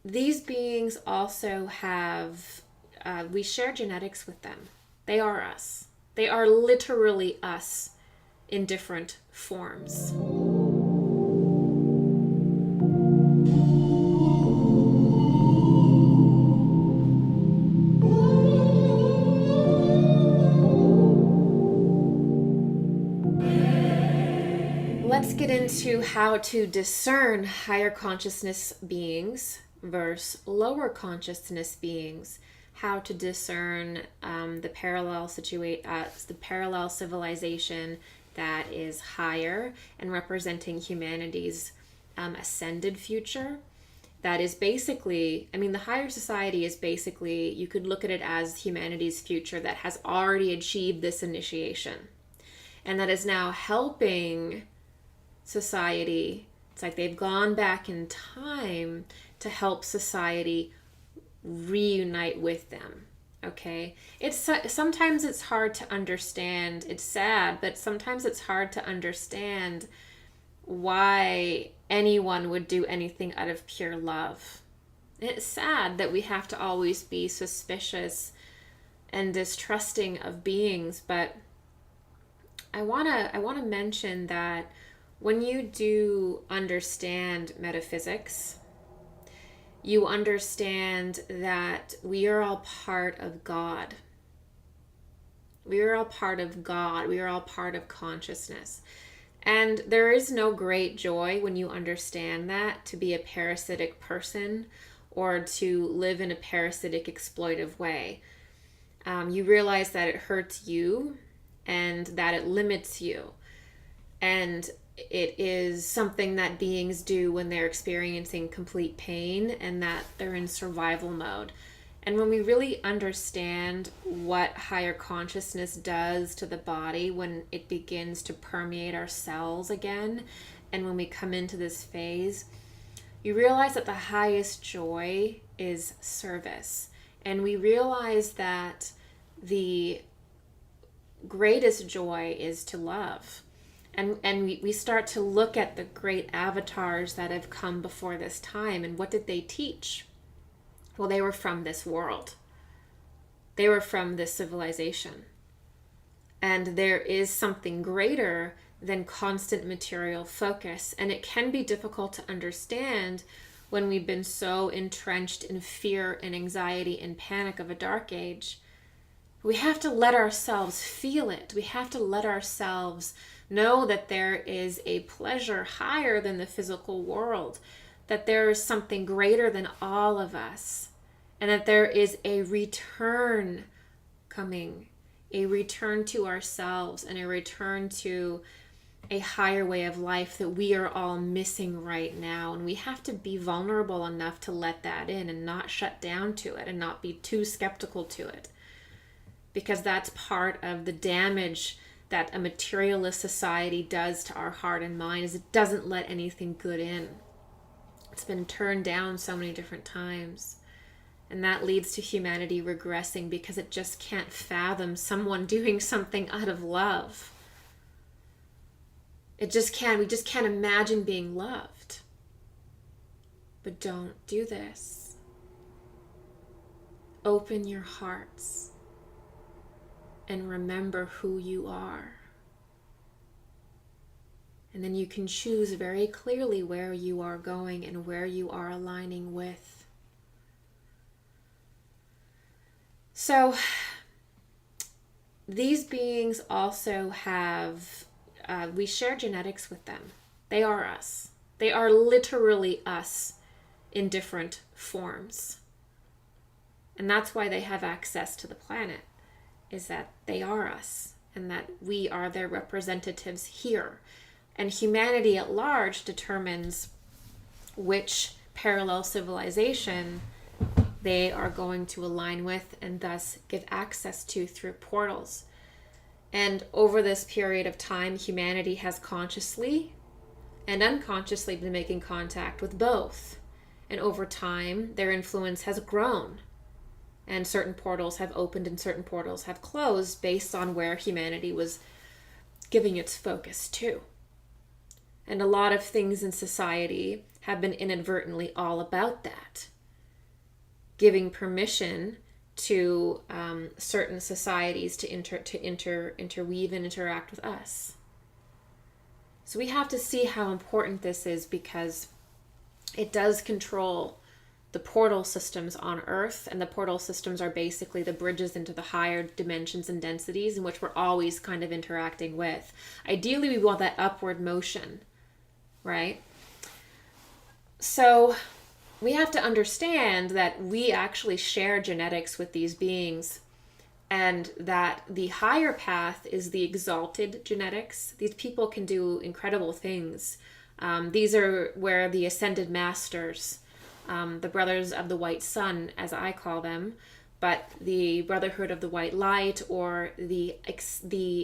these beings also have, we share genetics with them. They are us. They are literally us in different forms. Let's get into how to discern higher consciousness beings versus lower consciousness beings. How to discern the parallel civilization that is higher and representing humanity's ascended future. That is basically, the higher society is basically, you could look at it as humanity's future that has already achieved this initiation, and that is now helping society. It's like they've gone back in time to help society reunite with them. Okay, sometimes it's hard to understand. It's sad, but sometimes it's hard to understand why anyone would do anything out of pure love. It's sad that we have to always be suspicious and distrusting of beings, but I want to mention that when you do understand metaphysics, you understand that we are all part of God. We are all part of God. We are all part of consciousness. And there is no great joy when you understand that, to be a parasitic person or to live in a parasitic, exploitive way. You realize that it hurts you and that it limits you. And it is something that beings do when they're experiencing complete pain and that they're in survival mode. And when we really understand what higher consciousness does to the body when it begins to permeate our cells again, and when we come into this phase, you realize that the highest joy is service. And we realize that the greatest joy is to love. And we start to look at the great avatars that have come before this time, and what did they teach? Well, they were from this world. They were from this civilization. And there is something greater than constant material focus. And it can be difficult to understand when we've been so entrenched in fear and anxiety and panic of a dark age. We have to let ourselves feel it. We have to let ourselves know that there is a pleasure higher than the physical world, that there is something greater than all of us, and that there is a return coming, a return to ourselves and a return to a higher way of life that we are all missing right now. And we have to be vulnerable enough to let that in and not shut down to it and not be too skeptical to it, because that's part of the damage that a materialist society does to our heart and mind, is it doesn't let anything good in. It's been turned down so many different times. And that leads to humanity regressing because it just can't fathom someone doing something out of love. We just can't imagine being loved. But don't do this. Open your hearts and remember who you are. And then you can choose very clearly where you are going and where you are aligning with. So, these beings also have, we share genetics with them. They are us. They are literally us in different forms. And that's why they have access to the planet, is that they are us and that we are their representatives here. And humanity at large determines which parallel civilization they are going to align with and thus give access to through portals. And over this period of time, humanity has consciously and unconsciously been making contact with both. And over time, their influence has grown. And certain portals have opened and certain portals have closed based on where humanity was giving its focus to. And a lot of things in society have been inadvertently all about that. giving permission to certain societies to interweave and interact with us. So we have to see how important this is, because it does control the portal systems on Earth, and the portal systems are basically the bridges into the higher dimensions and densities in which we're always kind of interacting with. Ideally, we want that upward motion, right? So we have to understand that we actually share genetics with these beings, and that the higher path is the exalted genetics. These people can do incredible things. These are where the ascended masters, the brothers of the white sun, as I call them, but the brotherhood of the white light, or the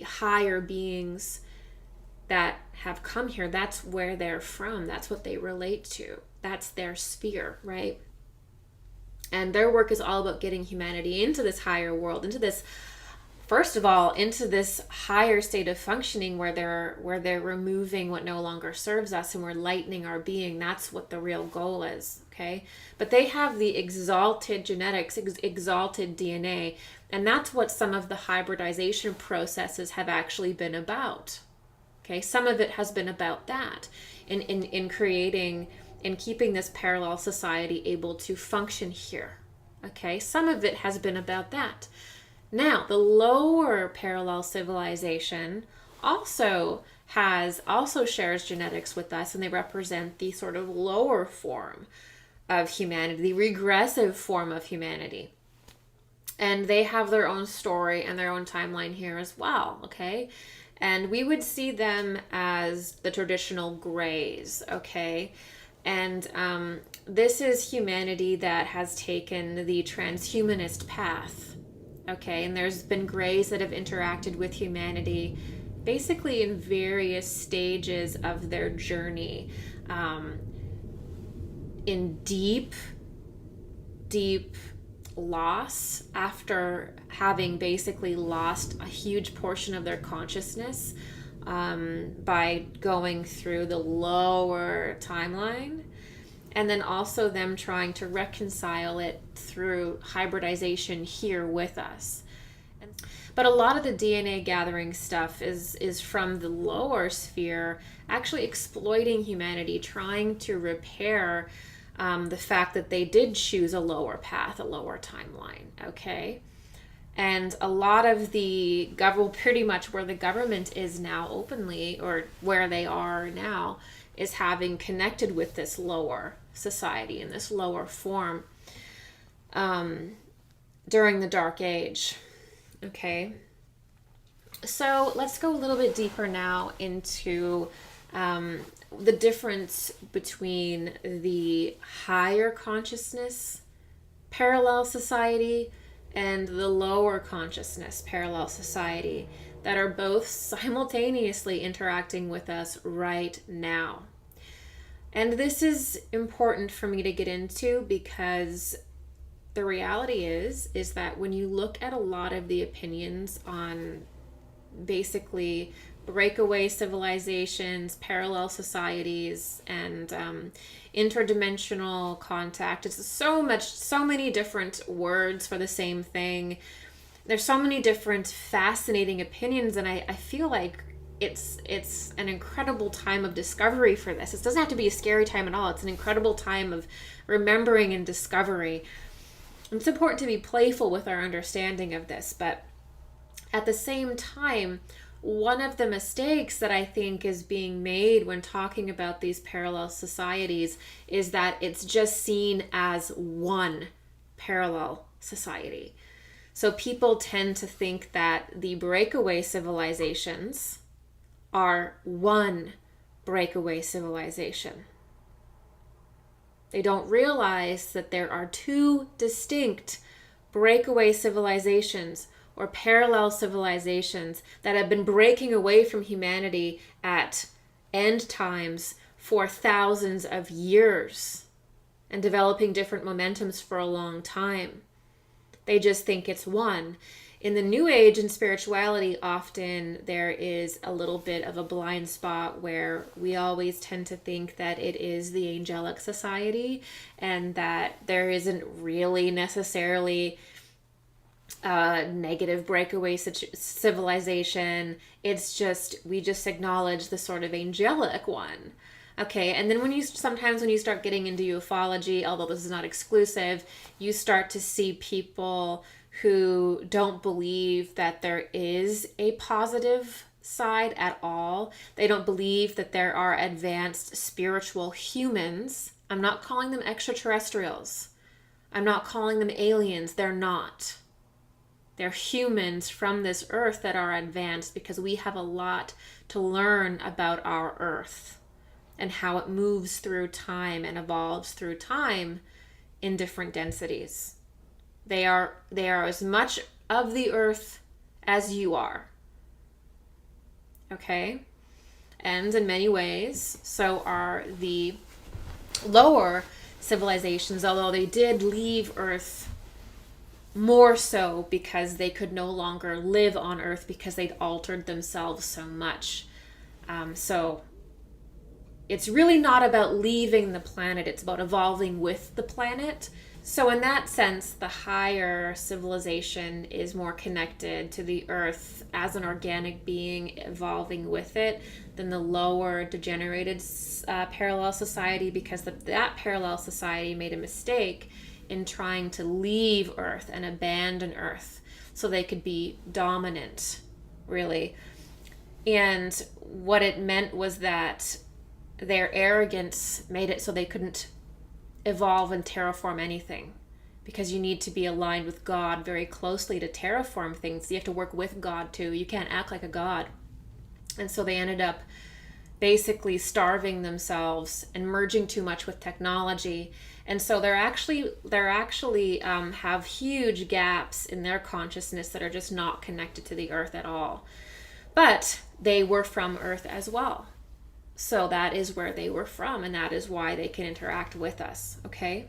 higher beings that have come here, that's where they're from. That's what they relate to. That's their sphere, right? And their work is all about getting humanity into this higher world, into this, first of all, into this higher state of functioning where they're removing what no longer serves us, and we're lightening our being. That's what the real goal is, okay? But they have the exalted genetics, exalted DNA, and that's what some of the hybridization processes have actually been about, okay? Some of it has been about that, in creating, in keeping this parallel society able to function here, okay? Some of it has been about that. Now, the lower parallel civilization also shares genetics with us, and they represent the sort of lower form of humanity, the regressive form of humanity. And they have their own story and their own timeline here as well, okay? And we would see them as the traditional grays, okay? And this is humanity that has taken the transhumanist path, okay? And there's been grays that have interacted with humanity basically in various stages of their journey, in deep loss, after having basically lost a huge portion of their consciousness, by going through the lower timeline, and then also them trying to reconcile it through hybridization here with us. But a lot of the DNA gathering stuff is from the lower sphere, actually exploiting humanity, trying to repair the fact that they did choose a lower path, a lower timeline, okay? And a lot of the pretty much where the government is now openly, or where they are now, is having connected with this lower society in this lower form during the Dark Age. Okay. So let's go a little bit deeper now into the difference between the higher consciousness parallel society and the lower consciousness parallel society that are both simultaneously interacting with us right now. And this is important for me to get into, because the reality is that when you look at a lot of the opinions on basically breakaway civilizations, parallel societies, and interdimensional contact, it's so many different words for the same thing. There's so many different fascinating opinions, and I feel like it's an incredible time of discovery for this. It doesn't have to be a scary time at all. It's an incredible time of remembering and discovery. It's important to be playful with our understanding of this, but at the same time, one of the mistakes that I think is being made when talking about these parallel societies is that it's just seen as one parallel society. So people tend to think that the breakaway civilizations are one breakaway civilization. They don't realize that there are two distinct breakaway civilizations or parallel civilizations that have been breaking away from humanity at end times for thousands of years and developing different momentums for a long time. They just think it's one. In the New Age and spirituality, often there is a little bit of a blind spot where we always tend to think that it is the angelic society and that there isn't really necessarily a negative breakaway civilization. It's just, we just acknowledge the sort of angelic one. Okay, and then when you start getting into ufology, although this is not exclusive, you start to see people who don't believe that there is a positive side at all. They don't believe that there are advanced spiritual humans. I'm not calling them extraterrestrials. I'm not calling them aliens. They're not. They're humans from this earth that are advanced because we have a lot to learn about our earth and how it moves through time and evolves through time in different densities. They are as much of the earth as you are. Okay? And in many ways, so are the lower civilizations, although they did leave Earth more so because they could no longer live on Earth because they'd altered themselves so much. So it's really not about leaving the planet, it's about evolving with the planet. So in that sense, the higher civilization is more connected to the earth as an organic being evolving with it than the lower degenerated parallel society, because that parallel society made a mistake in trying to leave Earth and abandon Earth so they could be dominant, really. And what it meant was that their arrogance made it so they couldn't evolve and terraform anything, because you need to be aligned with God very closely to terraform things. You have to work with God too. You can't act like a god. And so they ended up basically starving themselves and merging too much with technology. And so they're actually have huge gaps in their consciousness that are just not connected to the earth at all. But they were from Earth as well. So that is where they were from, and that is why they can interact with us, okay?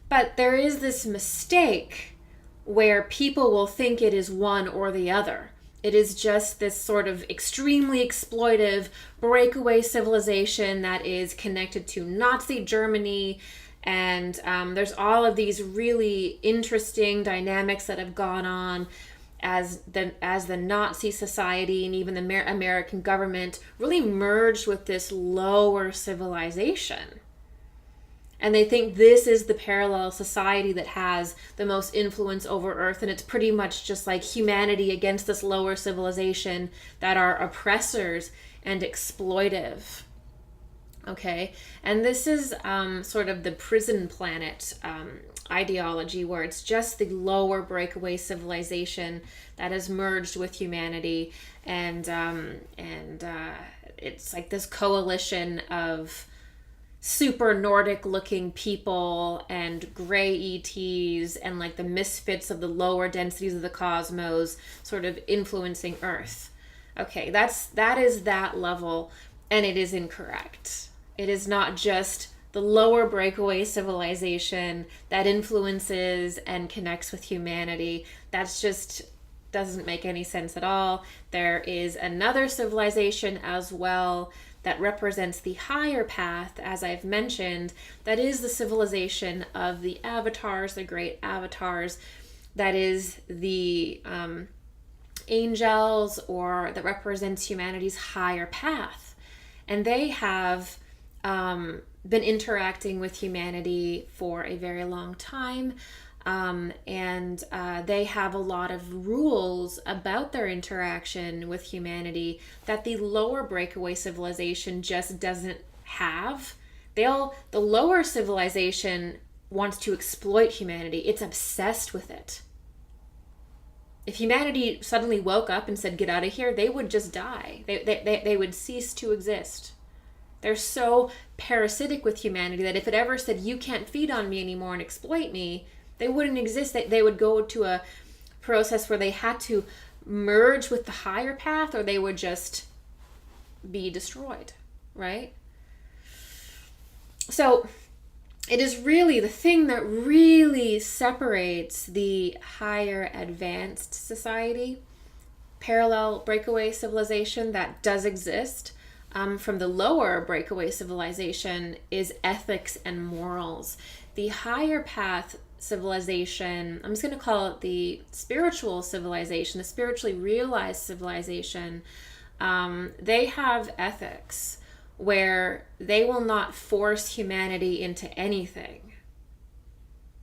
But there is this mistake where people will think it is one or the other. It is just this sort of extremely exploitive breakaway civilization that is connected to Nazi Germany, and there's all of these really interesting dynamics that have gone on as the Nazi society and even the American government really merged with this lower civilization. And they think this is the parallel society that has the most influence over Earth, and it's pretty much just like humanity against this lower civilization that are oppressors and exploitive. Okay, and this is sort of the prison planet ideology, where it's just the lower breakaway civilization that has merged with humanity, and it's like this coalition of super Nordic looking people and gray ETs and like the misfits of the lower densities of the cosmos sort of influencing Earth. Okay, that is that level, and it is incorrect. It is not just the lower breakaway civilization that influences and connects with humanity. That's just doesn't make any sense at all. There is another civilization as well that represents the higher path, as I've mentioned, that is the civilization of the avatars, the great avatars, that is the angels, or that represents humanity's higher path. And they have been interacting with humanity for a very long time, and they have a lot of rules about their interaction with humanity that the lower breakaway civilization just doesn't have. The lower civilization wants to exploit humanity. It's obsessed with it. If humanity suddenly woke up and said, "Get out of here," they would just die. They would cease to exist. They're so parasitic with humanity that if it ever said, "You can't feed on me anymore and exploit me," they wouldn't exist. They would go to a process where they had to merge with the higher path, or they would just be destroyed, right? So it is really the thing that really separates the higher advanced society, parallel breakaway civilization that does exist, from the lower breakaway civilization is ethics and morals. The higher path civilization, I'm just going to call it the spiritual civilization, the spiritually realized civilization, they have ethics where they will not force humanity into anything.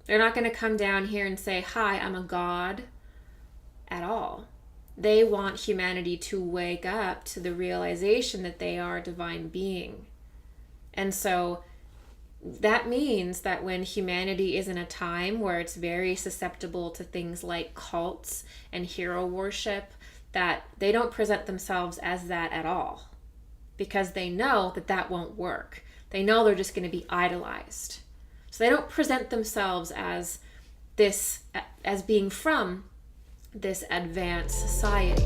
They're not going to come down here and say, hi, I'm a god, at all. They want humanity to wake up to the realization that they are a divine being. And so that means that when humanity is in a time where it's very susceptible to things like cults and hero worship, that they don't present themselves as that at all, because they know that that won't work. They know they're just going to be idolized. So they don't present themselves as this, as being from this advanced society.